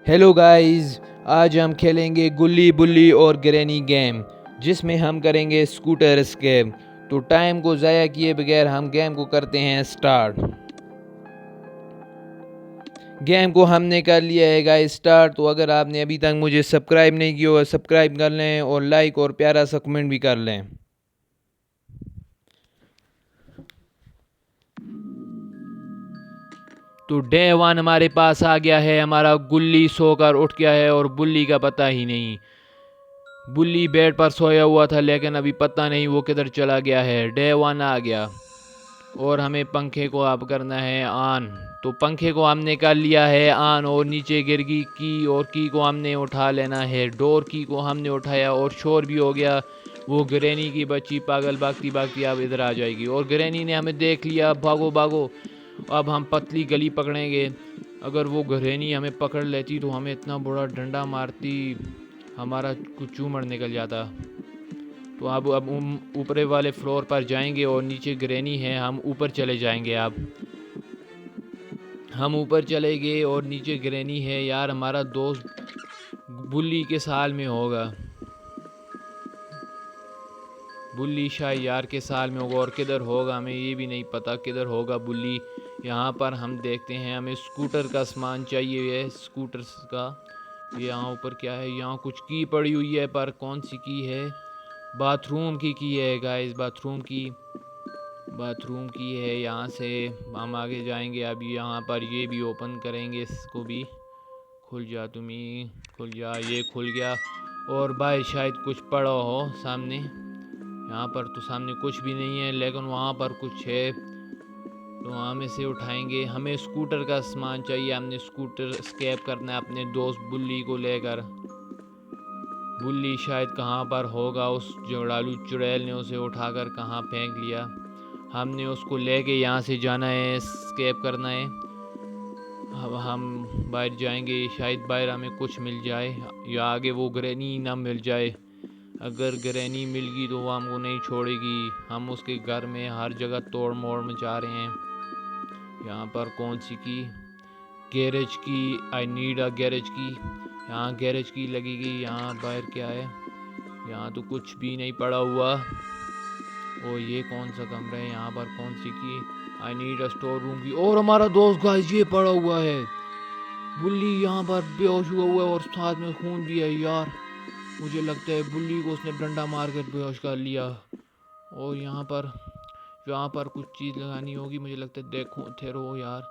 Hello guys, आज हम खेलेंगे गुल्ली बुल्ली और ग्रैनी गेम, जिसमें हम करेंगे स्कूटर एस्केप। तो टाइम को ज़ाया किए बगैर हम गेम को करते हैं स्टार्ट। गेम को हमने कर लिया है गाइस स्टार्ट। तो अगर आपने अभी तक मुझे सब्सक्राइब नहीं किया हो, सब्सक्राइब कर लें और लाइक और प्यारा सा कमेंट भी कर लें। तो डे वन हमारे पास आ गया है। हमारा गुल्ली सोकर उठ गया है और बुल्ली का पता ही नहीं। बुल्ली बेड पर सोया हुआ था, लेकिन अभी पता नहीं वो किधर चला गया है। डे वन आ गया और हमें पंखे को अब करना है ऑन। तो पंखे को हमने कर लिया है ऑन और नीचे गिर गई की, और की को हमने उठा लेना है। डोर की को हमने उठाया और शोर भी हो गया। वो ग्रैनी की बच्ची पागल भागती भागती अब इधर आ जाएगी और ग्रैनी ने हमें देख लिया। भागो भागो, अब हम पतली गली पकड़ेंगे। अगर वो ग्रैनी हमें पकड़ लेती तो हमें इतना बड़ा डंडा मारती, हमारा कुछ चूमड़ निकल जाता। तो अब ऊपरे वाले फ्लोर पर जाएंगे और नीचे ग्रैनी है। हम ऊपर चले जाएंगे। अब हम ऊपर चले गए और नीचे ग्रैनी है। यार हमारा दोस्त बुल्ली के साल में होगा। बुल्ली शायद यार के साल में होगा और किधर होगा हमें ये भी नहीं पता किधर होगा बुल्ली। यहाँ पर हम देखते हैं, हमें स्कूटर का सामान चाहिए है, स्कूटर का। ये यहाँ ऊपर क्या है? यहाँ कुछ की पड़ी हुई है, पर कौन सी की है? बाथरूम की है गाइस, बाथरूम की है। यहाँ से हम आगे जाएंगे। अब यहाँ पर ये भी ओपन करेंगे, इसको भी। खुल जा तुम्हें, खुल जा। ये खुल गया। और भाई शायद कुछ पड़ा हो सामने। यहाँ पर तो सामने कुछ भी नहीं है, लेकिन वहाँ पर कुछ है, तो वहाँ में से उठाएंगे। हमें स्कूटर का सामान चाहिए। हमने स्कूटर स्केप करना है अपने दोस्त बुल्ली को लेकर। बुल्ली शायद कहाँ पर होगा, उस जोड़ालू चुड़ैल ने उसे उठाकर कहाँ फेंक लिया। हमने उसको लेके यहाँ से जाना है, स्केप करना है। अब हम बाहर जाएंगे, शायद बाहर हमें कुछ मिल जाए या आगे वो ग्रैनी ना मिल जाए। अगर ग्रैनी मिल गई तो वो हमको नहीं छोड़ेगी। हम उसके घर में हर जगह तोड़ मोड़ मचा रहे हैं। यहाँ पर कौन सी की? गैरेज की। आई नीड अ गैरेज की। यहाँ गैरेज की लगेगी। यहाँ बाहर क्या है? यहाँ तो कुछ भी नहीं पड़ा हुआ। ओ ये कौन सा कमरा है? यहाँ पर कौन सी की? I need a store room की। और हमारा दोस्त गाइस ये पड़ा हुआ है। बुल्ली यहाँ पर बेहोश हुआ है और साथ में खून भी है यार। मुझे लगता है बुल्ली को उसने डंडा मार कर बेहोश कर लिया। और यहाँ पर कुछ चीज़ लगानी होगी मुझे लगता है। देखो ठहरो यार।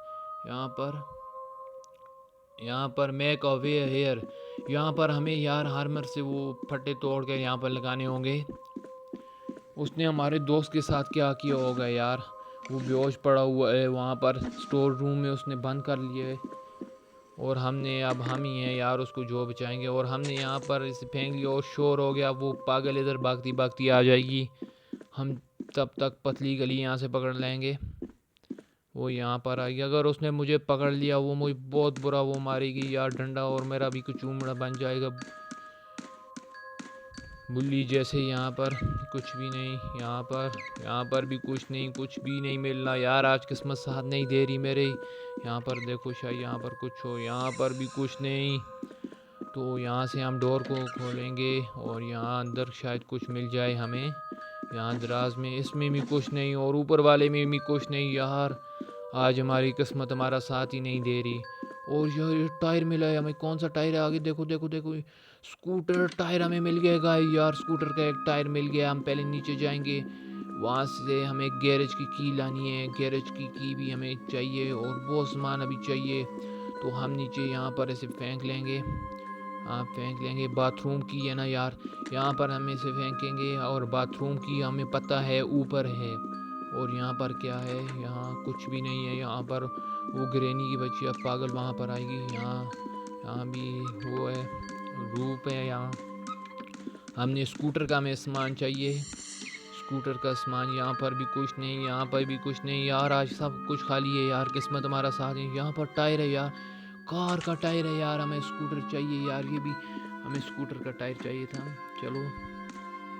यहाँ पर मेक अ वे हेयर। यहाँ पर हमें यार हार्मर से वो फट्टे तोड़ कर यहाँ पर लगाने होंगे। उसने हमारे दोस्त के साथ क्या किया होगा यार? वो बेहोश पड़ा हुआ है वहाँ पर स्टोर रूम में, उसने बंद कर लिए है। और अब हम ही हैं यार उसको जो बचाएंगे। और हमने यहाँ पर इसे फेंक लिया और शोर हो गया। वो पागल इधर भागती भागती आ जाएगी। हम तब तक पतली गली यहाँ से पकड़ लेंगे। वो यहाँ पर आएगी। अगर उसने मुझे पकड़ लिया वो मुझे बहुत बुरा वो मारेगी यार डंडा, और मेरा भी कुछ उमड़ा बन जाएगा बुल्ली जैसे। यहाँ पर कुछ भी नहीं। यहाँ पर भी कुछ भी नहीं मिल रहा यार। आज किस्मत साथ नहीं दे रही मेरे। यहाँ पर देखो शायद यहाँ पर कुछ हो। यहाँ पर भी कुछ नहीं। तो यहाँ से हम डोर को खोलेंगे और यहाँ अंदर शायद कुछ मिल जाए हमें। यहाँ दराज में इसमें भी कुछ नहीं और ऊपर वाले में भी कुछ नहीं यार। आज हमारी किस्मत हमारा साथ ही नहीं दे रही। और ये टायर मिला है हमें। कौन सा टायर है? आगे देखो देखो देखो, स्कूटर टायर हमें मिल गया गाइस। यार स्कूटर का एक टायर मिल गया। हम पहले नीचे जाएंगे, वहाँ से हमें गैरेज की लानी है। गैरेज की भी हमें चाहिए और बहुत सामान अभी चाहिए। तो हम नीचे यहाँ पर ऐसे फेंक लेंगे। हाँ फेंक लेंगे। बाथरूम की है ना यार, यहाँ पर हम इसे फेंकेंगे। और बाथरूम की हमें पता है ऊपर है। और यहाँ पर क्या है? यहाँ कुछ भी नहीं है। यहाँ पर वो ग्रैनी की बच्ची अब पागल वहाँ पर आएगी। यहाँ भी वो है, रूप है। यहाँ हमने स्कूटर का हमें सामान चाहिए। स्कूटर का सामान यहाँ पर भी कुछ नहीं, यहाँ पर भी कुछ नहीं यार। आज सब कुछ खाली है यार, किस्मत हमारा साथ है। यहाँ पर टायर है यार, कार का टायर है यार। हमें स्कूटर चाहिए यार, ये भी हमें स्कूटर का टायर चाहिए था। चलो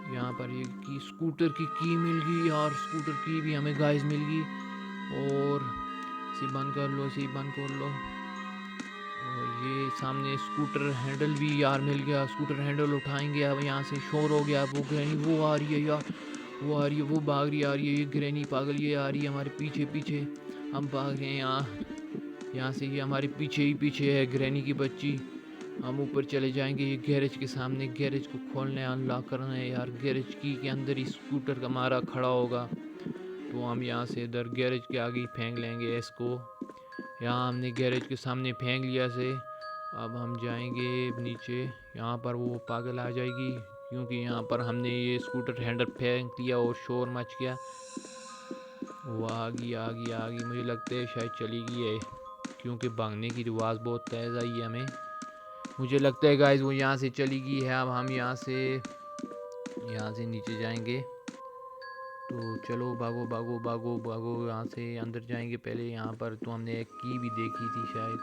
यहाँ पर ये की स्कूटर की मिल गई यार। स्कूटर की भी हमें गाइस मिल गई। और इसे बंद कर लो, इसे बंद कर लो। और ये सामने स्कूटर हैंडल भी यार मिल गया। स्कूटर हैंडल उठाएंगे। अब यहाँ से शोर हो गया। वो ग्रैनी वो आ रही है यार, वो आ रही है, वो भाग रही आ रही है। ये ग्रैनी पागल ये आ रही है हमारे पीछे पीछे। हम भाग रहे हैं यहाँ से। ये हमारे पीछे ही पीछे है ग्रैनी की बच्ची। हम ऊपर चले जाएंगे। ये गैरेज के सामने, गैरेज को खोलने अनलॉक करना है यार। गैरेज की के अंदर ही स्कूटर का हमारा खड़ा होगा, तो हम यहाँ से इधर गैरेज के आगे ही फेंक लेंगे इसको। यहाँ हमने गैरेज के सामने फेंक लिया से। अब हम जाएंगे नीचे। यहाँ पर वो पागल आ जाएगी क्योंकि यहाँ पर हमने ये स्कूटर हैंडल फेंक लिया और शोर मच गया। वो आ गई। मुझे लगता है शायद चली गई है क्योंकि भागने की आवाज़ बहुत तेज़ आई है हमें। मुझे लगता है गाइस वो यहाँ से चली गई है। अब हम यहाँ से नीचे जाएंगे। तो चलो भागो भागो भागो भागो, यहाँ से अंदर जाएंगे। पहले यहाँ पर तो हमने एक की भी देखी थी शायद।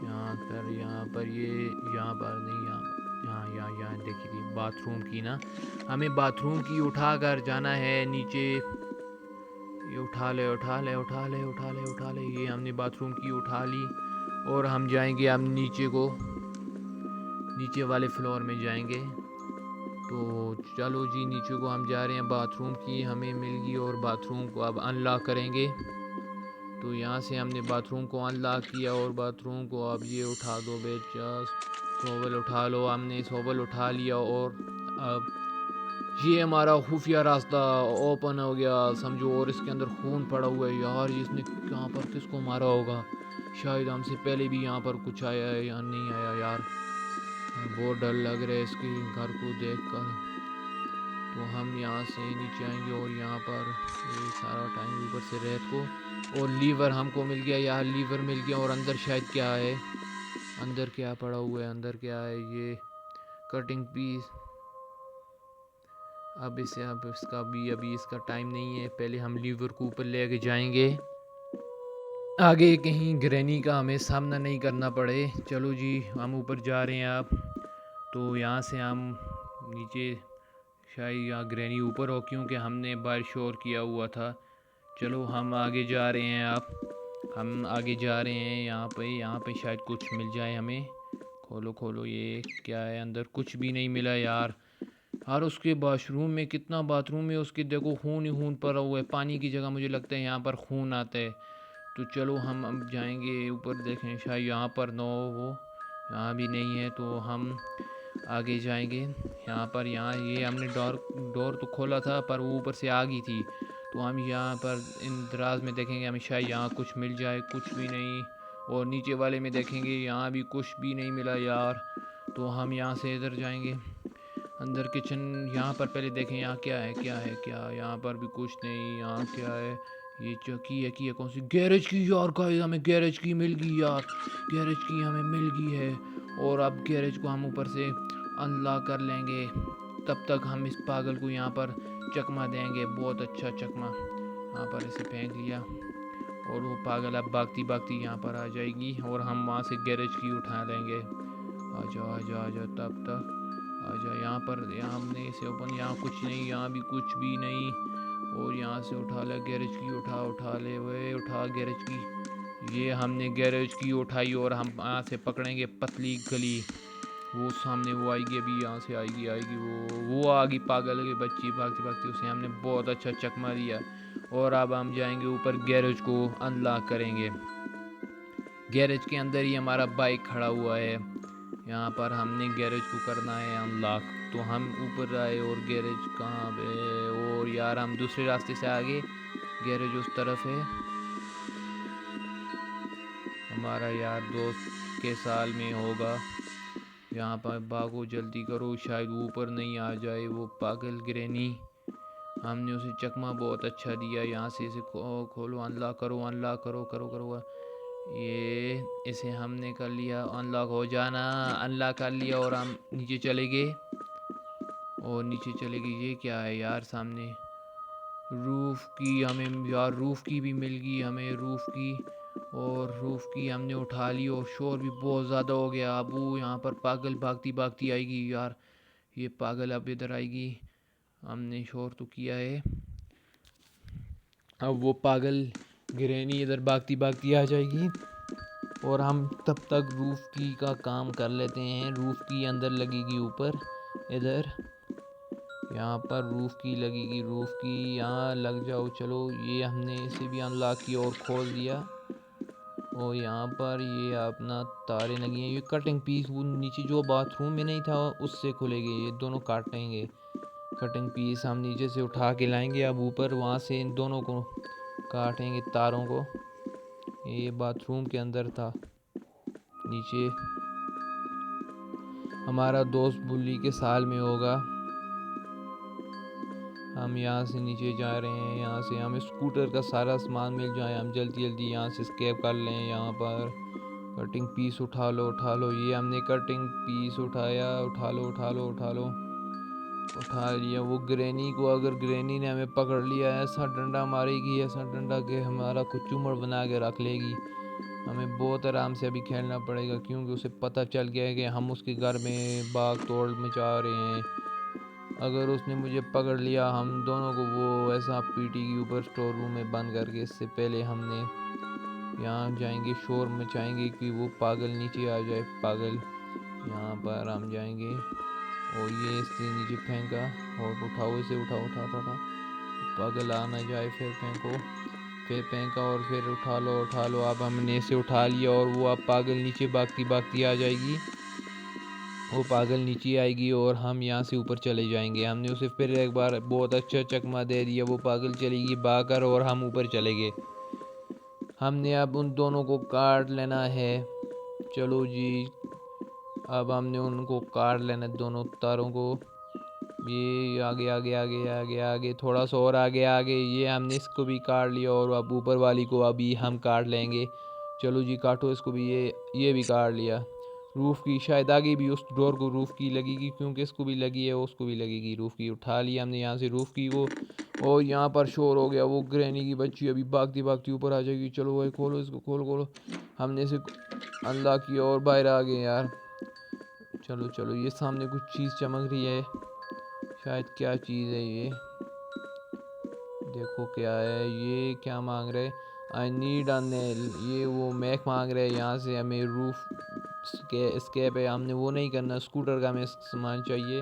यहाँ पर ये यहाँ पर नहीं, यहाँ देखी थी बाथरूम की ना। हमें बाथरूम की उठा कर जाना है नीचे। ये उठा ले। ये हमने बाथरूम की उठा ली और हम जाएंगे अब नीचे वाले फ्लोर में जाएंगे। तो चलो जी, नीचे को हम जा रहे हैं। बाथरूम की हमें मिल गई और बाथरूम को अब अनलॉक करेंगे। तो यहाँ से हमने बाथरूम को अनलॉक किया और बाथरूम को अब ये उठा दो बेचा। शोवल उठा लो। हमने शोवल उठा लिया और अब ये हमारा खुफिया रास्ता ओपन हो गया समझो। और इसके अंदर खून पड़ा हुआ है यार। इसने कहाँ पर किसको मारा होगा? शायद हमसे पहले भी यहाँ पर कुछ आया है या नहीं आया यार। बहुत डर लग रहा है इसके घर को देखकर। तो हम यहाँ से नीचे आएंगे और यहाँ पर ये सारा टाइम ऊपर से रेत को। और लीवर हमको मिल गया यार, लीवर मिल गया। और अंदर शायद क्या है, अंदर क्या पड़ा हुआ है, अंदर क्या है? ये कटिंग पीस। अब इसका भी अभी इसका टाइम नहीं है। पहले हम लीवर को ऊपर ले जाएंगे, आगे कहीं ग्रैनी का हमें सामना नहीं करना पड़े। चलो जी, हम ऊपर जा रहे हैं अब। तो यहाँ से हम नीचे, शायद यहाँ ग्रैनी ऊपर हो क्योंकि हमने बाहर शोर किया हुआ था। चलो हम आगे जा रहे हैं। हम आगे जा रहे हैं। यहाँ पे शायद कुछ मिल जाए हमें। खोलो। ये क्या है? अंदर कुछ भी नहीं मिला यार। उसके बाथरूम में, कितना बाथरूम है उसके, देखो खून ही खून पड़ा हुआ है। पानी की जगह मुझे लगता है यहाँ पर खून आता है। तो चलो हम अब जाएंगे ऊपर, देखें शायद यहाँ पर यहाँ भी नहीं है। तो हम आगे जाएंगे। यहाँ ये हमने डोर तो खोला था पर वो ऊपर से आ गई थी। तो हम यहाँ पर इन दराज में देखेंगे, हमें शायद यहाँ कुछ मिल जाए। कुछ भी नहीं। और नीचे वाले में देखेंगे, यहाँ भी कुछ भी नहीं मिला यार। तो हम यहाँ से इधर जाएंगे अंदर किचन। यहाँ पर पहले देखें यहाँ क्या है। यहाँ पर भी कुछ नहीं। यहाँ क्या है? ये जो की है कौन सी? गैरेज की यार गाइस, हमें गैरेज की मिल गई यार। गैरेज की हमें मिल गई है। और अब गैरेज को हम ऊपर से अनलॉक कर लेंगे। तब तक हम इस पागल को यहाँ पर चकमा देंगे, बहुत अच्छा चकमा। यहाँ पर इसे फेंक लिया और वो पागल अब भागती भागती यहाँ पर आ जाएगी और हम वहाँ से गैरेज की उठा लेंगे। आजा तब तक आजा। यहाँ हमने इसे ओपन, यहाँ कुछ नहीं, यहाँ भी कुछ भी नहीं। और यहाँ से उठा ले गैरेज की, उठा ले वे, उठा गैरेज की। ये हमने गैरेज की उठाई और हम यहाँ से पकड़ेंगे पतली गली। वो सामने वो आएगी, अभी यहाँ से आएगी वो आ गई पागल की बच्ची भागती भागती। उसे हमने बहुत अच्छा चकमा दिया। और अब हम जाएंगे ऊपर, गैरेज को अनलॉक करेंगे। गैरेज के अंदर ही हमारा बाइक खड़ा हुआ है। यहाँ पर हमने गैरेज को करना है अनलॉक। तो हम ऊपर आए और गैरेज कहाँ पे? और यार हम दूसरे रास्ते से आगे, गैरेज उस तरफ है। हमारा यार दोस्त के साल में होगा। यहाँ पर भागो, जल्दी करो, शायद ऊपर नहीं आ जाए वो पागल ग्रैनी। हमने उसे चकमा बहुत अच्छा दिया। यहाँ से इसे खोलो, अनलॉक करो। ये इसे हमने कर लिया, अनलॉक हो जाना। अनलॉक कर लिया और हम नीचे चले गए। ये क्या है यार सामने? रूफ़ की हमें यार, रूफ़ की भी मिल गई हमें, रूफ़ की। और रूफ़ की हमने उठा ली और शोर भी बहुत ज़्यादा हो गया। अब वो यहाँ पर पागल भागती भागती आएगी यार। ये पागल अब इधर आएगी। हमने शोर तो किया है, अब वो पागल ग्रैनी इधर भागती भागती आ जाएगी। और हम तब तक रूफ़ की का काम कर लेते हैं। रूफ़ की अंदर लगेगी ऊपर, इधर यहाँ पर रूफ़ की लगेगी, रूफ़ की यहाँ लग जाओ। चलो ये हमने इसे भी अनलॉक किया और खोल दिया। और यहाँ पर ये अपना तारे लगी हैं। ये कटिंग पीस वो नीचे जो बाथरूम में नहीं था उससे खुलेंगे, ये दोनों काटेंगे। कटिंग पीस हम नीचे से उठा के लाएंगे, अब ऊपर वहाँ से इन दोनों को काटेंगे, तारों को। ये बाथरूम के अंदर था नीचे। हमारा दोस्त बुल्ली के साल में होगा। हम यहाँ से नीचे जा रहे हैं, यहाँ से हमें स्कूटर का सारा सामान मिल जाए, हम जल्दी जल्दी यहाँ से स्केप कर लें। यहाँ पर कटिंग पीस उठा लो उठा लो, ये हमने कटिंग पीस उठाया, उठा लो उठा लो उठा लो, उठा लिया। वो ग्रैनी को, अगर ग्रैनी ने हमें पकड़ लिया, ऐसा डंडा मारेगी, ऐसा डंडा के हमारा कुचुमड़ बना के रख लेगी। हमें बहुत आराम से अभी खेलना पड़ेगा, क्योंकि उसे पता चल गया है कि हम उसके घर में भाग तोड़ मचा रहे हैं। अगर उसने मुझे पकड़ लिया, हम दोनों को वो ऐसा पीटी के ऊपर स्टोर रूम में बंद करके, इससे पहले हमने यहाँ जाएंगे, शोर मचाएंगे कि वो पागल नीचे आ जाए। पागल यहाँ पर हम जाएंगे और ये इससे नीचे फेंका और उठाओ इसे, उठाओ उठा उठा उठा, पागल आ ना जाए। फिर फेंको, फिर फेंका और फिर उठा लो उठा लो। अब हमने इसे उठा लिया और वो अब पागल नीचे भागती भागती आ जाएगी। वो पागल नीचे आएगी और हम यहाँ से ऊपर चले जाएंगे। हमने उसे फिर एक बार बहुत अच्छा चकमा दे दिया, वो पागल चलेगी भागकर और हम ऊपर चले गए। हमने अब उन दोनों को काट लेना है। चलो जी, अब हमने उनको काट लेना, दोनों तारों को। ये आगे आगे आगे आगे आगे, थोड़ा सा और आगे आगे, ये हमने इसको भी काट लिया और अब ऊपर वाली को अभी हम काट लेंगे। चलो जी काटो इसको भी, ये भी काट लिया। रूफ़ की शायद आगे भी उस डोर को रूफ़ की लगेगी, क्योंकि इसको भी लगी है, उसको भी लगेगी रूफ़ की। उठा लिया हमने यहाँ से रूफ़ की को। और यहाँ पर शोर हो गया, वो ग्रैनी की बच्ची अभी भागती भागती ऊपर आ जाएगी। चलो भाई खोलो इसको, खोलो खोलो। हमने इसे अनलॉक किया और बाहर आ गए यार। चलो चलो, ये सामने कुछ चीज़ चमक रही है, शायद क्या चीज़ है ये, देखो क्या है ये, क्या मांग रहे। आई नीड अ नेल, ये वो मैक मांग रहे हैं। यहाँ से हमें रूफ स्केप है, हमने वो नहीं करना, स्कूटर का हमें सामान चाहिए।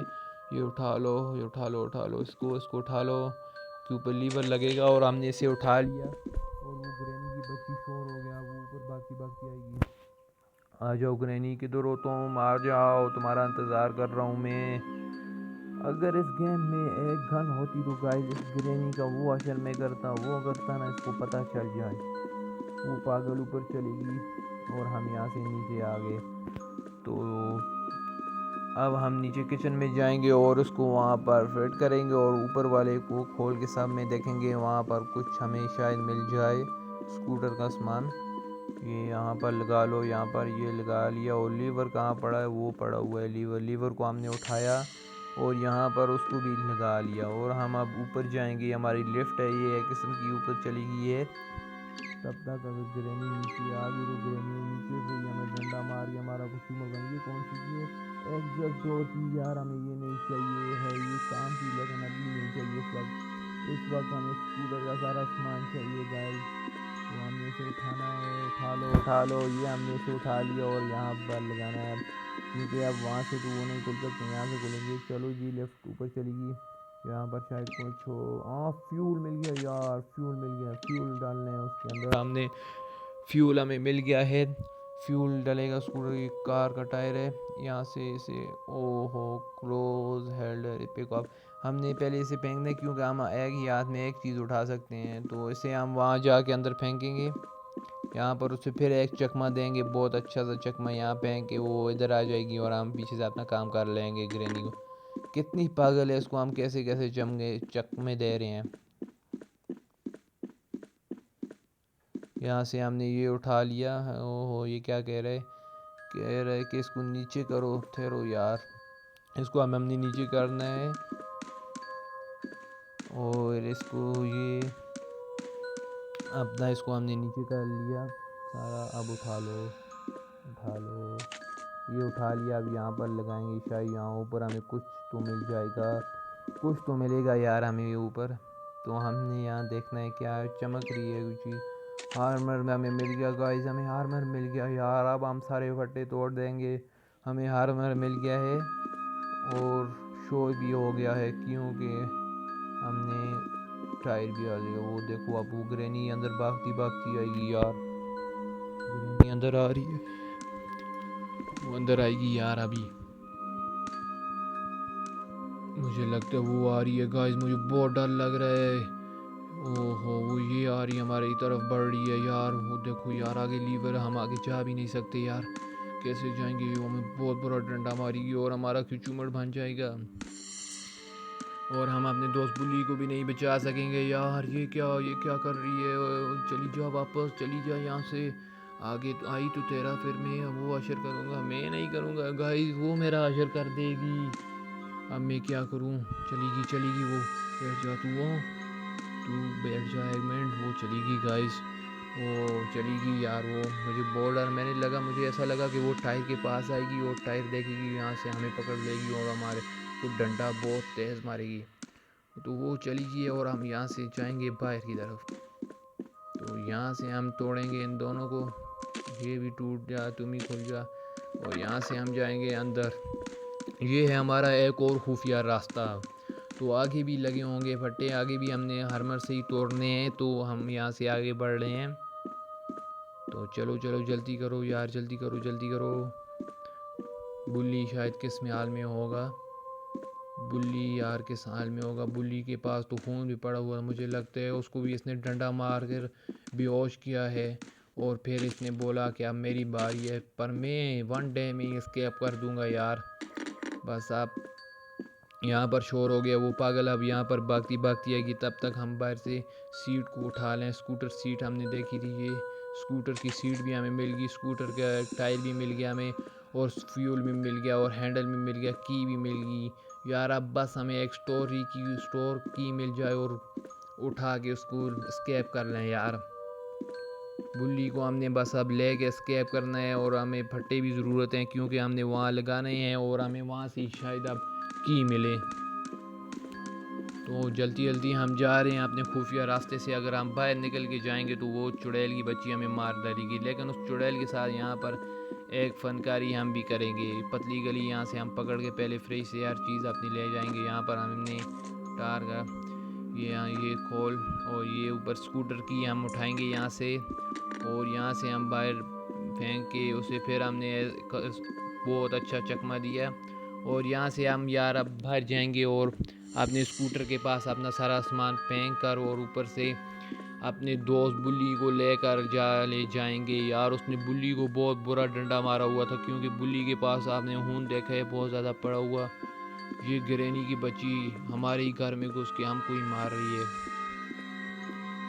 ये उठा लो, ये उठा लो उठा लो, इसको उठा लो, के ऊपर लीवर लगेगा और हमने इसे उठा लिया। और वो ग्रैनी की बच्ची शोर हो गया, वो ऊपर भागती भागती आएगी। आ जाओ ग्रैनी, किधर हो तुम, आ जाओ, तुम्हारा इंतज़ार कर रहा हूँ मैं। अगर इस गेम में एक गन होती तो गाइस इस ग्रैनी का वो असल में करता, वो करता ना, इसको पता चल जाए, वो पागल ऊपर चलेगी और हम यहाँ से नीचे आ गए। तो अब हम नीचे किचन में जाएंगे और उसको वहाँ पर फिट करेंगे और ऊपर वाले को खोल के सब में देखेंगे, वहाँ पर कुछ हमें शायद मिल जाए, स्कूटर का सामान। ये यहाँ पर लगा लो, यहाँ पर ये लगा लिया। और लीवर कहाँ पड़ा है, वो पड़ा हुआ है लीवर, लीवर को हमने उठाया और यहाँ पर उसको भी लगा लिया। और हम अब ऊपर जाएंगे, हमारी लिफ्ट है ये एक किस्म की, ऊपर चलेगी ये। तब तक अगर ग्रैनी नीचे आ गई तो ग्रैनी नीचे से ही हमें डंडा मार के हमारा कुछ उम्र बन गई। कौन सी चीज़ एग्जस्ट दो चीज़ यार, हमें ये नहीं चाहिए है, ये काम की, लेकिन अभी नहीं चाहिए इस वक्त हमें स्कूटर का सारा सामान चाहिए गाइस। तो हमने इसे उठाना है, उठा लो उठा लो, ये हमने इसे उठा लिया और यहाँ पर लगाना है, क्योंकि अब वहाँ से तो वो नहीं खुल सकते, यहाँ से खुलेंगे। चलो जी लेफ्ट ऊपर चलेगी, यहाँ पर शायद कुछ हो। हाँ फ्यूल मिल गया यार, फ्यूल मिल गया, फ्यूल डालना है उसके अंदर। हमने फ्यूल हमें मिल गया है, फ्यूल डलेगा, स्कूटर की कार का टायर है। यहाँ से इसे, ओहो क्लोज हेल्ड पिक अप, हमने पहले इसे फेंकना है, क्योंकि हम एक ही हाथ में एक चीज़ उठा सकते हैं। तो इसे हम वहाँ जाके अंदर फेंकेंगे, यहाँ पर उसे फिर एक चकमा देंगे, बहुत अच्छा सा चकमा, यहाँ फेंक के वो इधर आ जाएगी और हम पीछे से अपना काम कर लेंगे। ग्रैनी को, कितनी पागल है, इसको हम कैसे कैसे चकमे दे रहे हैं। यहाँ से हमने ये उठा लिया। ओहो ये क्या कह रहे कि इसको नीचे करो, ठहरो यार, इसको हमने नीचे करना है। और इसको ये अपना, इसको हमने नीचे कर लिया सारा। अब उठा लो उठा लो, ये उठा लिया। अब यहाँ पर लगाएंगे, शायद यहाँ ऊपर हमें कुछ तो मिल जाएगा, कुछ तो मिलेगा यार हमें ऊपर। तो हमने यहाँ देखना है क्या चमक रही है कुछ चीज़। हार्मर में हमें मिल गया गाइस, हमें हार्मर मिल गया यार। अब हम सारे फट्टे तोड़ देंगे। हमें हार्मर मिल गया है और शो भी हो गया है क्योंकि हमने टायर भी आ लिया। वो देखो अब वो ग्रैनी अंदर भागती भागती आएगी यार। ग्रैनी अंदर आ रही है, वो अंदर आएगी यार अभी। मुझे लगता है वो आ रही है गाइस, मुझे बहुत डर लग रहा है। ओहो वो ये आ रही है, हमारी तरफ बढ़ रही है यार। वो देखो यार आगे लीवर, हम आगे जा भी नहीं सकते यार। कैसे जाएंगे? वो हमें बहुत बड़ा डंडा मारेगी और हमारा क्यूचूमर बन जाएगा और हम अपने दोस्त बुल्ली को भी नहीं बचा सकेंगे यार। ये क्या कर रही है? चली जा वापस, चली जा यहाँ से। आगे तो आई तो तेरा, फिर मैं वो अशर करूँगा। मैं नहीं करूँगा गाइस, वो मेरा अशर कर देगी। अब मैं क्या करूँ? चलेगी चलेगी वो। बैठ जा तू बैठ जा एक मिनट। वो चलेगी गाइस, वो चलेगी यार। वो मुझे बहुत डर, मुझे ऐसा लगा कि वो टायर के पास आएगी और टायर देखेगी यहाँ से हमें पकड़ लेगी और हमारे को डंडा बहुत तेज़ मारेगी। तो वो चली गई और हम यहाँ से जाएंगे बाहर की तरफ। तो यहाँ से हम तोड़ेंगे इन दोनों को। ये भी टूट जा, तुम ही खुल जा। और यहाँ से हम जाएंगे अंदर। ये है हमारा एक और खुफिया रास्ता। तो आगे भी लगे होंगे फट्टे, आगे भी हमने हार्मर से ही तोड़ने हैं। तो हम यहाँ से आगे बढ़ रहे हैं। तो चलो चलो जल्दी करो यार, जल्दी करो जल्दी करो। बुल्ली शायद किस में हाल में होगा। बुल्ली यार किस हाल में होगा? बुल्ली के पास तो खून भी पड़ा हुआ है, मुझे लगता है उसको भी इसने डंडा मार कर बेहोश किया है। और फिर इसने बोला कि अब मेरी बारी है, पर मैं वन डे में एस्केप कर दूंगा यार। बस आप यहाँ पर शोर हो गया, वो पागल अब यहाँ पर भागती भागती आएगी। तब तक हम बाहर से सीट को उठा लें। स्कूटर सीट हमने देखी थी, ये स्कूटर की सीट भी हमें मिल गई, स्कूटर का टायर भी मिल गया हमें, और फ्यूल भी मिल गया, और हैंडल भी मिल गया, की भी मिल गई यार। अब बस हमें एक स्टोर की मिल जाए और उठा के उसको स्केप कर लें यार। बुल्ली को हमने बस अब ले के स्केप करना है और हमें फट्टे भी ज़रूरत हैं क्योंकि हमने वहाँ लगाने हैं और हमें वहाँ से शायद अब की मिले। तो जल्दी जल्दी हम जा रहे हैं अपने खुफिया रास्ते से। अगर हम बाहर निकल के जाएंगे तो वो चुड़ैल की बच्ची हमें मार डालेगी, लेकिन उस चुड़ैल के साथ यहाँ पर एक फ़नकारी हम भी करेंगे। पतली गली यहाँ से हम पकड़ के पहले फ्रिज से हर चीज़ अपनी ले जाएंगे। यहाँ पर हमने टार का ये खोल और ये ऊपर स्कूटर की हम उठाएंगे यहाँ से, और यहाँ से हम बाहर फेंक के उसे फिर हमने बहुत अच्छा चकमा दिया। और यहाँ से हम यार अब बाहर जाएंगे और अपने स्कूटर के पास अपना सारा सामान फेंक कर और ऊपर से अपने दोस्त बुल्ली को लेकर ले जाएंगे यार। उसने बुल्ली को बहुत बुरा डंडा मारा हुआ था क्योंकि बुल्ली के पास आपने खून देखा है बहुत ज़्यादा पड़ा हुआ। ये ग्रैनी की बच्ची हमारे ही घर में घुस के हमको ही मार रही है।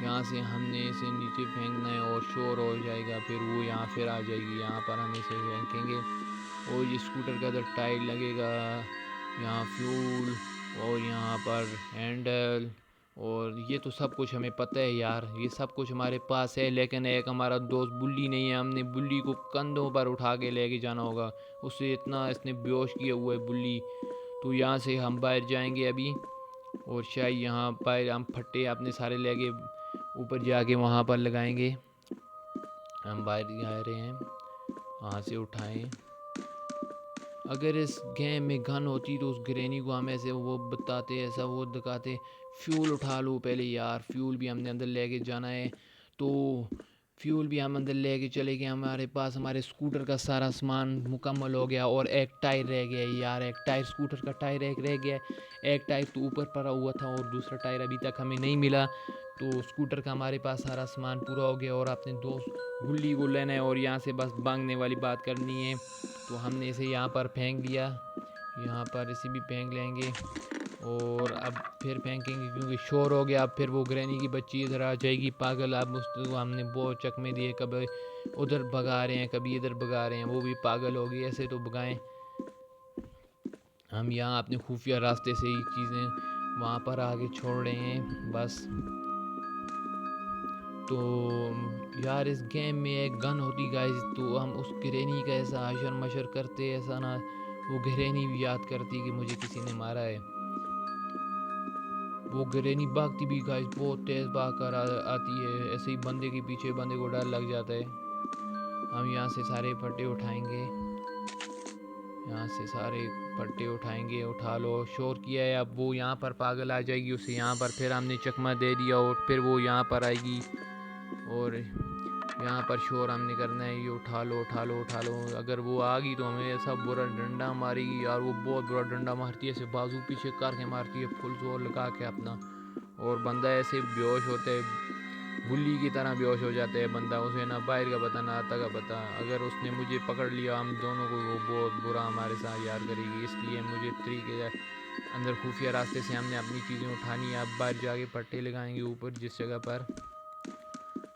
यहाँ से हमने इसे नीचे फेंकना है और शोर हो जाएगा, फिर वो यहाँ फिर आ जाएगी। यहाँ पर हम इसे फेंकेंगे और ये स्कूटर का इधर टायर लगेगा, यहाँ फ्यूल और यहाँ पर हैंडल, और ये तो सब कुछ हमें पता है यार, ये सब कुछ हमारे पास है। लेकिन एक हमारा दोस्त बुल्ली नहीं है, हमने बुल्ली को कंधों पर उठा के लेके जाना होगा। उसे इतना इसने बेहोश किया हुआ है बुल्ली। तो यहाँ से हम बाहर जाएंगे अभी और शायद यहाँ पर हम फट्टे अपने सारे लेके ऊपर जाके वहाँ पर लगाएंगे। हम बाहर जा रहे हैं, वहाँ से उठाएं। अगर इस गेम में गन होती तो उस ग्रैनी को हम ऐसे वो बताते, ऐसा वो दिखाते। फ्यूल उठा लो पहले यार, फ्यूल भी हमने अंदर लेके जाना है। तो फ्यूल भी हम अंदर लेके चले गए। हमारे पास हमारे स्कूटर का सारा सामान मुकम्मल हो गया और एक टायर रह गया यार। एक टायर, स्कूटर का टायर एक रह गया। एक टायर तो ऊपर पड़ा हुआ था और दूसरा टायर अभी तक हमें नहीं मिला। तो स्कूटर का हमारे पास सारा सामान पूरा हो गया और अपने दोस्त गुल्ली को लेना है और यहाँ से बस भागने वाली बात करनी है। तो हमने इसे यहाँ पर फेंक दिया, यहाँ पर इसे भी फेंक लेंगे और अब फिर फेंकेंगे क्योंकि शोर हो गया। अब फिर वो ग्रैनी की बच्ची इधर आ जाएगी पागल। अब उसको हमने बहुत चकमे दिए, कभी उधर भगा रहे हैं कभी इधर भगा रहे हैं, वो भी पागल हो गई। ऐसे तो भगाएं। हम यहाँ अपने खुफिया रास्ते से ही चीज़ें वहाँ पर आगे छोड़ रहे हैं बस। तो यार इस गेम में एक गन होती गाइस तो हम उस ग्रैनी का ऐसा हशर मशर करते, ऐसा ना वो ग्रैनी भी याद करती कि मुझे किसी ने मारा है। वो ग्रैनी भागती भी गाइस बहुत तेज़ भाग कर आती है, ऐसे ही बंदे के पीछे बंदे को डर लग जाता है। हम यहाँ से सारे फट्टे उठाएंगे, यहाँ से सारे फट्टे उठाएंगे। उठा लो, शोर किया है, अब वो यहाँ पर पागल आ जाएगी, उसे यहाँ पर फिर हमने चकमा दे दिया और फिर वो यहाँ पर आएगी और यहाँ पर शोर हमने करना है, ये उठा लो उठा लो उठा लो। अगर वो आ गई तो हमें ऐसा बुरा डंडा मारेगी यार, वो बहुत बुरा डंडा मारती है, ऐसे बाजू पीछे करके मारती है फुल जोर लगा के अपना, और बंदा ऐसे बेहोश होता है, बुल्ली की तरह बेहोश हो जाता है बंदा, उसे ना बाहर का पता ना आता का पता। अगर उसने मुझे पकड़ लिया हम दोनों को, वो बहुत बुरा हमारे साथ यार करेगी, इसलिए मुझे तरीके अंदर खुफिया रास्ते से हमने अपनी चीज़ें उठानी है। अब बाहर जाके पट्टे लगाएंगे ऊपर जिस जगह पर।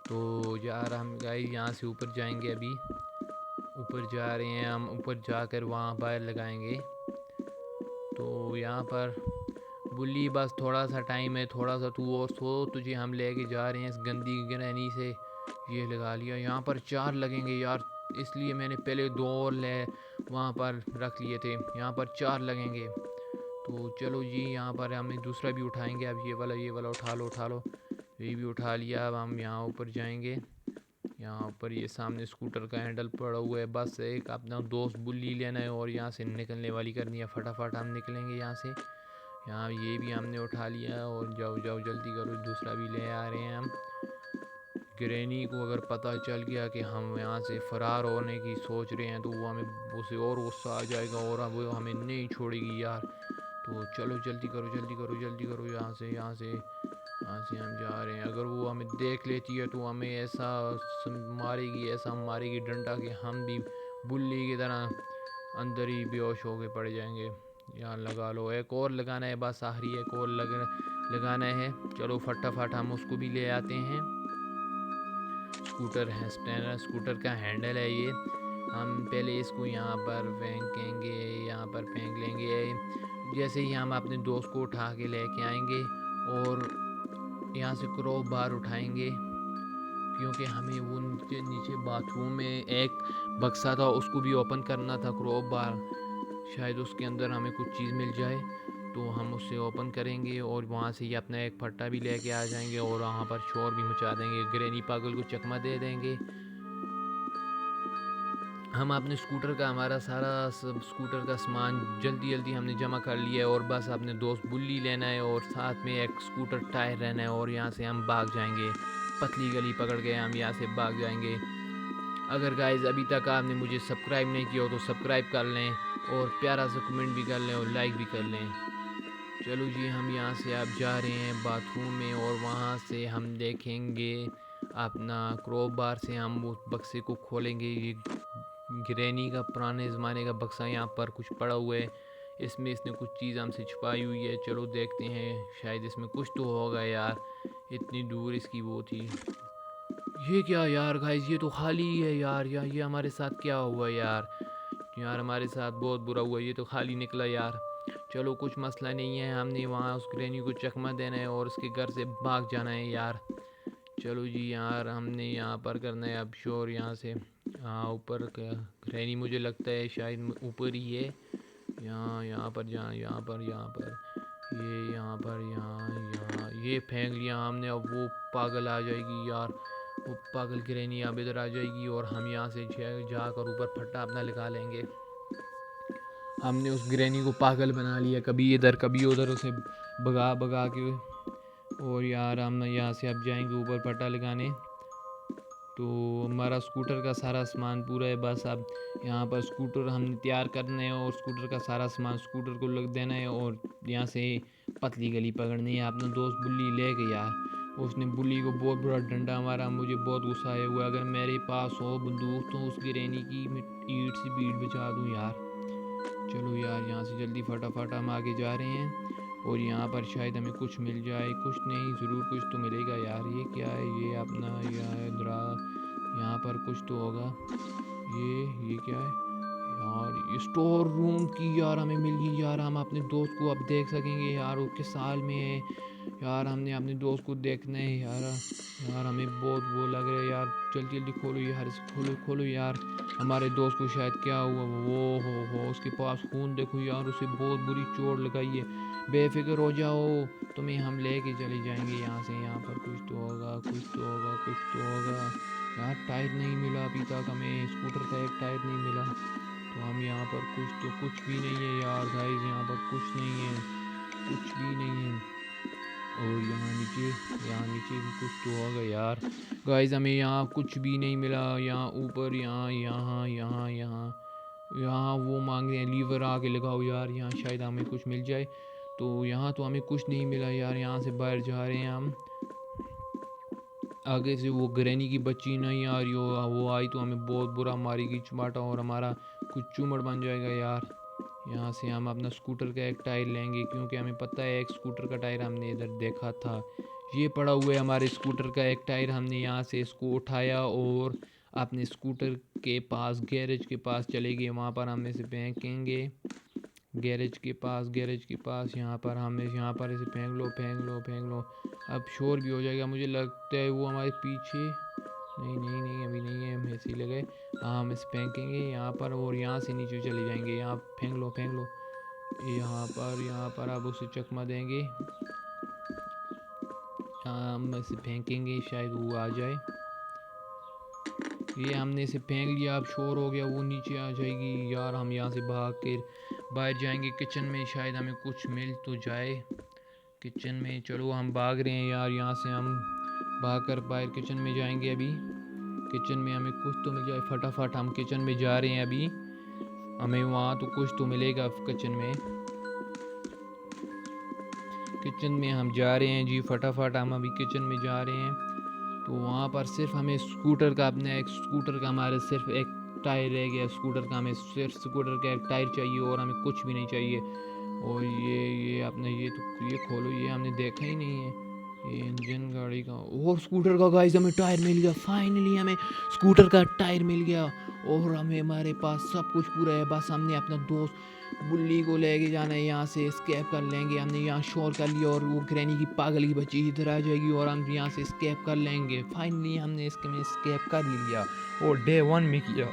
तो यार हम गाइस यहाँ से ऊपर जाएंगे, अभी ऊपर जा रहे हैं हम, ऊपर जाकर वहाँ बाहर लगाएंगे। तो यहाँ पर बुल्ली बस थोड़ा सा टाइम है, थोड़ा सा तू और सो, तुझे हम लेके जा रहे हैं इस गंदी ग्रैनी से। ये लगा लिया, यहाँ पर 4 लगेंगे यार, इसलिए मैंने पहले 2 और ले वहाँ पर रख लिए थे, यहाँ पर 4 लगेंगे। तो चलो जी, यहाँ पर हमें दूसरा भी उठाएंगे। अब ये वाला उठा लो उठा लो, ये भी उठा लिया। अब हम यहाँ ऊपर जाएंगे, यहाँ पर ये सामने स्कूटर का हैंडल पड़ा हुआ है, बस एक अपना दोस्त बुल्ली लेना है और यहाँ से निकलने वाली करनी है, फटाफट हम निकलेंगे यहाँ से। यहाँ ये भी हमने उठा लिया और जाओ जाओ जल्दी करो, दूसरा भी ले आ रहे हैं हम। ग्रैनी को अगर पता चल गया कि हम यहाँ से फ़रार होने की सोच रहे हैं तो वो हमें उसे और गुस्सा आ जाएगा और अब वो हमें नहीं छोड़ेगी यार। तो चलो जल्दी करो जल्दी करो जल्दी करो, यहाँ से हम जा रहे हैं। अगर वो हमें देख लेती है तो हमें ऐसा मारेगी, ऐसा मारेगी डंडा कि हम भी बुल्ली की तरह अंदर ही बेहोश होके पड़ जाएंगे। यहाँ लगा लो, एक और लगाना है, बस आखिरी एक और लगाना है। चलो फटाफट हम उसको भी ले आते हैं। स्कूटर है, स्कूटर का हैंडल है ये, हम पहले इसको यहाँ पर फेंकेंगे, यहाँ पर फेंक लेंगे। जैसे ही हम अपने दोस्त को उठा के लेके आएंगे और यहाँ से क्रॉप बार उठाएंगे, क्योंकि हमें वो नीचे बाथरूम में एक बक्सा था उसको भी ओपन करना था, क्रॉप बार, शायद उसके अंदर हमें कुछ चीज़ मिल जाए तो हम उससे ओपन करेंगे और वहाँ से ही अपना एक फट्टा भी लेके आ जाएंगे और वहाँ पर शोर भी मचा देंगे, ग्रैनी पागल को चकमा दे देंगे। हम अपने स्कूटर का, हमारा सारा स्कूटर का सामान जल्दी जल्दी हमने जमा कर लिया है और बस अपने दोस्त बुल्ली लेना है और साथ में एक स्कूटर टायर रहना है और यहाँ से हम भाग जाएंगे, पतली गली पकड़ के हम यहाँ से भाग जाएंगे। अगर गाइस अभी तक आपने मुझे सब्सक्राइब नहीं किया हो तो सब्सक्राइब कर लें और प्यारा सा कमेंट भी कर लें और लाइक भी कर लें। चलो जी, हम यहाँ से अब जा रहे हैं बाथरूम में और वहाँ से हम देखेंगे अपना क्रॉप बार से हम उस बक्से को खोलेंगे। ये ग्रैनी का पुराने ज़माने का बक्सा यहाँ पर कुछ पड़ा हुआ है, इसमें इसने कुछ चीज़ हमसे छुपाई हुई है। चलो देखते हैं, शायद इसमें कुछ तो होगा यार, इतनी दूर इसकी वो थी। ये क्या यार गाइस, ये तो खाली है यार, ये हमारे साथ क्या हुआ यार, यार हमारे साथ बहुत बुरा हुआ, ये तो खाली निकला यार। चलो कुछ मसला नहीं है, हमने वहाँ उस ग्रैनी को चकमा देना है और उसके घर से भाग जाना है यार। चलो जी यार, हमने यहाँ पर करना है अब शोर यहाँ से। हाँ ऊपर का ग्रैनी मुझे लगता है शायद ऊपर ही है। यहाँ पर ये यहाँ पर यहाँ ये फेंक लिया हमने, अब वो पागल आ जाएगी यार, वो पागल ग्रैनी अब इधर आ जाएगी और हम यहाँ से जाकर ऊपर फट्टा अपना लगा लेंगे। हमने उस ग्रैनी को पागल बना लिया, कभी इधर कभी उधर उसे भगा भगा के। और यार हम यहाँ से अब जाएंगे ऊपर फट्टा लगाने। तो हमारा स्कूटर का सारा सामान पूरा है, बस अब यहाँ पर स्कूटर हमने तैयार करना है और स्कूटर का सारा सामान स्कूटर को लग देना है और यहाँ से पतली गली पकड़नी है। अपना दोस्त बुल्ली ले गया यार, उसने बुल्ली को बहुत बड़ा डंडा मारा, मुझे बहुत गुस्सा आया हुआ। अगर मेरे पास हो बंदूक तो उस ग्रैनी की ईंट से बीट बचा दूँ यार। चलो यार, यहाँ से जल्दी फटाफट हम आगे जा रहे हैं और यहाँ पर शायद हमें कुछ मिल जाए, कुछ नहीं ज़रूर कुछ तो मिलेगा यार। ये क्या है, ये अपना यहाँ पर कुछ तो होगा। ये क्या है, यार स्टोर रूम की यार हमें मिल गई यार। हम अपने दोस्त को अब देख सकेंगे यार, वो किस साल में है यार। हमने अपने दोस्त को देखना है यार। यार हमें बहुत वो लग रहा है यार। जल्दी जल्दी खोलो यार, इसे खोलो खोलो यार। हमारे दोस्त को शायद क्या हुआ, वो हो उसके पास खून देखो यार, उसे बहुत बुरी चोट लगाई है। बेफिक्र हो जाओ, तुम्हें हम लेके चले जाएंगे यहाँ से। यहाँ पर कुछ तो होगा, कुछ तो होगा, कुछ तो होगा यार। टायर नहीं मिला अभी तक हमें, स्कूटर का एक टायर नहीं मिला। तो हम यहाँ पर कुछ भी नहीं है यार गाइस, यहाँ पर कुछ नहीं है, कुछ भी नहीं है। और यहाँ नीचे भी कुछ तो होगा यार गाइस। हमें यहाँ कुछ भी नहीं मिला। यहाँ ऊपर, यहाँ यहाँ यहाँ यहाँ यहाँ वो मांग रहे हैं लीवर आके लगाओ यार, यहाँ शायद हमें कुछ मिल जाए। तो यहाँ तो हमें कुछ नहीं मिला यार। यहाँ से बाहर जा रहे हैं हम। आगे से वो ग्रैनी की बच्ची नहीं आ रही हो, वो आई तो हमें बहुत बुरा मारेगी चमाटा, और हमारा कुछ चूमड़ बन जाएगा यार। यहाँ से हम अपना स्कूटर का एक टायर लेंगे, क्योंकि हमें पता है एक स्कूटर का टायर हमने इधर देखा था। ये पड़ा हुआ है हमारे स्कूटर का एक टायर। हमने यहाँ से इसको उठाया और अपने स्कूटर के पास, गैरेज के पास चले गए। वहाँ पर हम इसे फेंकेंगे गैरेज के पास। यहाँ पर हमें, यहाँ पर इसे फेंक लो फेंक लो फेंक लो। अब शोर भी हो जाएगा, मुझे लगता है वो हमारे पीछे। नहीं नहीं नहीं, अभी नहीं है, हम ऐसे ही लगे। हाँ, हम इसे फेंकेंगे यहाँ पर, और यहाँ से नीचे चले जाएंगे। यहाँ फेंक लो फेंक लो। यहाँ पर अब उसे चकमा देंगे। हम इसे फेंकेंगे, शायद वो आ जाए। ये हमने इसे फेंक लिया, अब शोर हो गया, वो नीचे आ जाएगी यार। हम यहाँ से भाग कर बाहर जाएंगे किचन में, शायद हमें कुछ मिल तो जाए किचन में। चलो हम भाग रहे हैं यार, यहाँ से हम भाग कर बाहर किचन में जाएंगे। अभी किचन में हमें कुछ तो मिल जाए, फटाफट हम किचन में जा रहे हैं अभी। हमें वहाँ तो कुछ तो मिलेगा किचन में। किचन में हम जा रहे हैं जी, फटाफट हम अभी किचन में जा रहे हैं। तो वहाँ पर सिर्फ हमें स्कूटर का, अपने एक स्कूटर का हमारे सिर्फ एक टायर रह गया स्कूटर का। हमें सिर्फ स्कूटर का एक टायर चाहिए, और हमें कुछ भी नहीं चाहिए। और ये अपने ये खोलो, ये हमने देखा ही नहीं है, ये इंजन गाड़ी का और स्कूटर का। गाइस हमें टायर मिल गया, फाइनली हमें स्कूटर का टायर मिल गया। और हमें, हमारे पास सब कुछ पूरा है। बस हमने अपना दोस्त बुल्ली को लेके जाना है, यहाँ से स्केप कर लेंगे। हमने यहाँ शोर कर लिया, और वो ग्रैनी की पागल की बच्ची इधर आ जाएगी, और हम यहाँ से स्केप कर लेंगे। फाइनली हमने इसके में स्केप कर लिया, और डे 1 में किया।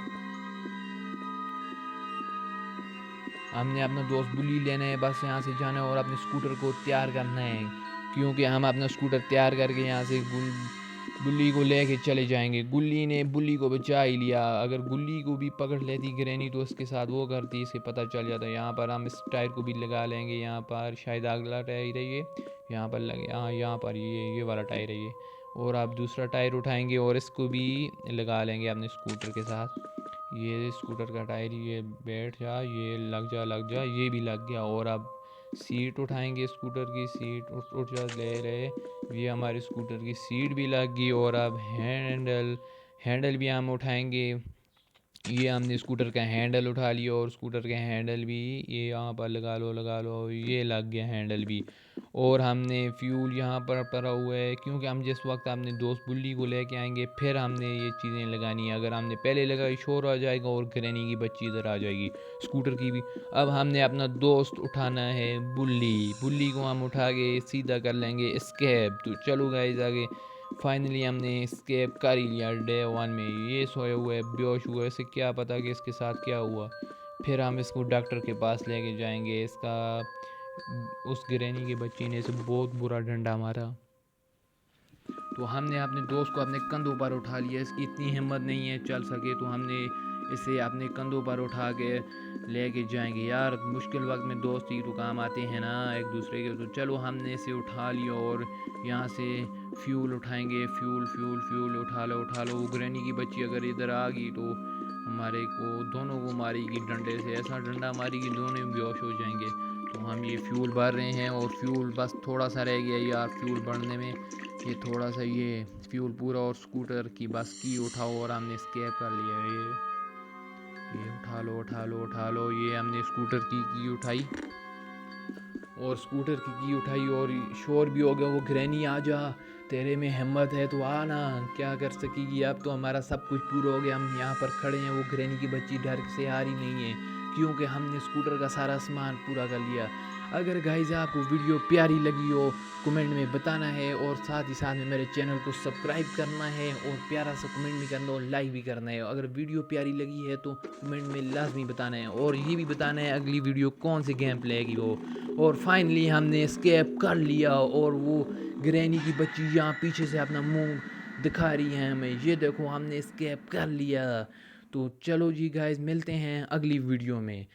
हमने अपना दोस्त बुल्ली लेना है, बस यहाँ से जाना है और अपने स्कूटर को तैयार करना है, क्योंकि हम अपना स्कूटर तैयार करके यहाँ से बुल्ली को लेके चले जाएंगे। गुल्ली ने बुल्ली को बचा ही लिया। अगर गुल्ली को भी पकड़ लेती ग्रैनी तो उसके साथ वो करती, इसे पता चल जाता। यहाँ पर हम इस टायर को भी लगा लेंगे। यहाँ पर शायद अगला टायर है ये, यहाँ पर लगे। हाँ, यहाँ पर ये वाला टायर है ये। और आप दूसरा टायर उठाएंगे और इसको भी लगा लेंगे अपने स्कूटर के साथ। ये स्कूटर का टायर, ये बैठ जा, ये लग जा, ये भी लग गया। और अब सीट उठाएंगे, स्कूटर की सीट उठ जा ले रहे। ये हमारे स्कूटर की सीट भी लग गई। और अब हैंडल भी हम उठाएंगे। ये हमने स्कूटर का हैंडल उठा लिया, और स्कूटर का हैंडल भी ये यहाँ पर लगा लो, ये लग गया हैंडल भी। और हमने फ्यूल यहाँ पर पड़ा हुआ है, क्योंकि हम जिस वक्त अपने दोस्त बुल्ली को लेके आएंगे फिर हमने ये चीज़ें लगानी है। अगर हमने पहले लगाई शोर आ जाएगा, और ग्रैनी की बच्ची इधर आ जाएगी, स्कूटर की भी। अब हमने अपना दोस्त उठाना है बुल्ली को हम उठा के सीधा कर लेंगे स्केप। तो चलो गाइस आगे। फाइनली हमने स्केप कर ही लिया डे 1 में। ये सोए हुए बेहोश हुए, इसे क्या पता कि इसके साथ क्या हुआ। फिर हम इसको डॉक्टर के पास लेके जाएंगे। इसका, उस ग्रैनी की बच्ची ने इसे बहुत बुरा डंडा मारा। तो हमने अपने दोस्त को अपने कंधों पर उठा लिया। इसकी इतनी हिम्मत नहीं है चल सके, तो हमने इसे अपने कंधों पर उठा के लेके जाएंगे। यार मुश्किल वक्त में दोस्त ही तो काम आते हैं ना एक दूसरे के। तो चलो हमने इसे उठा लिया, और यहाँ से फ्यूल उठाएंगे। फ्यूल उठा लो। वो ग्रैनी की बच्ची अगर इधर आ गई तो हमारे को दोनों को मारेगी डंडे से, ऐसा डंडा मारेगी दोनों बेहोश हो जाएंगे। तो हम ये फ्यूल भर रहे हैं, और फ्यूल बस थोड़ा सा रह गया यार फ्यूल भरने में। ये थोड़ा सा ये फ्यूल पूरा, और स्कूटर की बस की उठाओ, और हमने स्केप कर लिया। ये उठा लो। ये हमने स्कूटर की उठाई, और स्कूटर की उठाई और शोर भी हो गया। वो ग्रैनी आ जा, तेरे में हिम्मत है तो आ ना, क्या कर सकेगी। अब तो हमारा सब कुछ पूरा हो गया, हम यहाँ पर खड़े हैं। वो ग्रैनी की बच्ची डर से आ रही नहीं है, क्योंकि हमने स्कूटर का सारा सामान पूरा कर लिया। अगर गाइस आपको वीडियो प्यारी लगी हो कमेंट में बताना है, और साथ ही साथ में मेरे चैनल को सब्सक्राइब करना है, और प्यारा सा कमेंट भी करना और लाइक भी करना है। अगर वीडियो प्यारी लगी है तो कमेंट में लाजमी बताना है, और ये भी बताना है अगली वीडियो कौन सी गेम प्ले की हो। और फाइनली हमने स्केप कर लिया, और वो ग्रैनी की बच्ची यहाँ पीछे से अपना मुंह दिखा रही है हमें, ये देखो हमने स्केप कर लिया। तो चलो जी गाइस, मिलते हैं अगली वीडियो में।